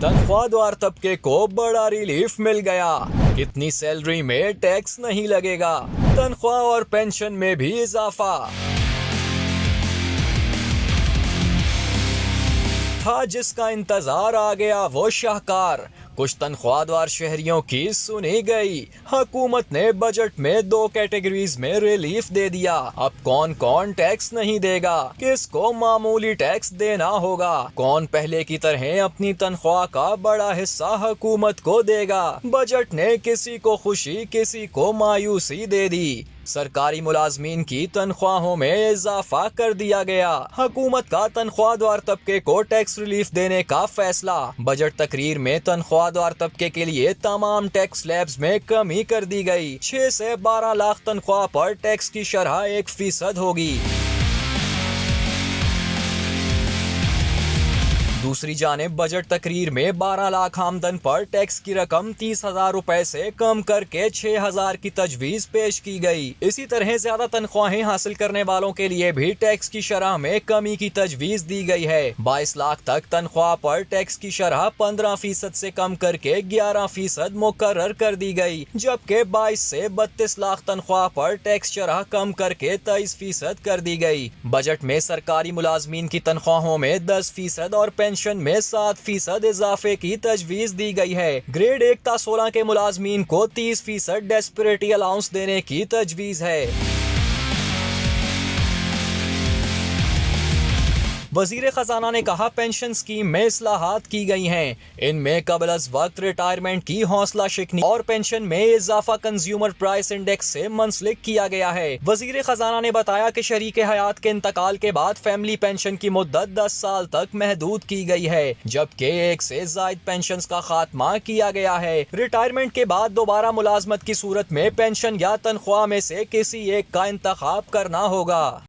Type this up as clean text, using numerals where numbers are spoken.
तनख्वाहदार तबके को बड़ा रिलीफ मिल गया। कितनी सैलरी में टैक्स नहीं लगेगा। तनख्वाह और पेंशन में भी इजाफा। था जिसका इंतजार आ गया वो शाहकार। कुछ तनख्वाहदार शहरियों की सुनी गई। हुकूमत ने बजट में 2 कैटेगरीज में रिलीफ दे दिया। अब कौन कौन टैक्स नहीं देगा, किसको मामूली टैक्स देना होगा, कौन पहले की तरह अपनी तनख्वाह का बड़ा हिस्सा हुकूमत को देगा। बजट ने किसी को खुशी किसी को मायूसी दे दी। सरकारी मुलाजमीन की तनख्वाहों में इजाफा कर दिया गया। हुकूमत का तनख्वाहदार तबके को टैक्स रिलीफ देने का फैसला। बजट तकरीर में तनख्वाहदार तबके के लिए तमाम टैक्स स्लैब्स में कमी कर दी गई। 6 से 12 लाख तनख्वाह पर टैक्स की शरह 1% होगी। दूसरी जानिब बजट तकरीर में 12 लाख आमदन पर टैक्स की रकम 30,000 रुपए से कम करके 6,000 की तजवीज पेश की गई। इसी तरह ज्यादा तनख्वाहें हासिल करने वालों के लिए भी टैक्स की शरह में कमी की तजवीज दी गई है। 22 लाख तक तनख्वाह पर टैक्स की शरह 15% से कम करके 11% मुकर्रर कर दी गई, जबकि 22 से 32 लाख तनख्वाह पर टैक्स शरह कम करके 23% कर दी गई। बजट में सरकारी मुलाजमीन की तनख्वाहों में 10% और पेंशन में 7% इजाफे की तजवीज दी गई है। ग्रेड 1 ता 16 के मुलाजमीन को 30% डेस्परेटी अलाउंस देने की तजवीज है। वजीर खजाना ने कहा पेंशन स्कीम में इस्लाहात की गई हैं। इनमें कबल अज वक्त रिटायरमेंट की हौसला शिकनी और पेंशन में इजाफा कंज्यूमर प्राइस इंडेक्स से मुंसलिक किया गया है। वजीर खजाना ने बताया कि शरीके हयात के इंतकाल के बाद फैमिली पेंशन की मुद्दत 10 साल तक महदूद की गई है, जबकि 1 से जायद पेंशन का खात्मा किया गया है। रिटायरमेंट के बाद दोबारा मुलाजमत की सूरत में पेंशन या तनख्वाह में से किसी एक का इंतखाब करना होगा।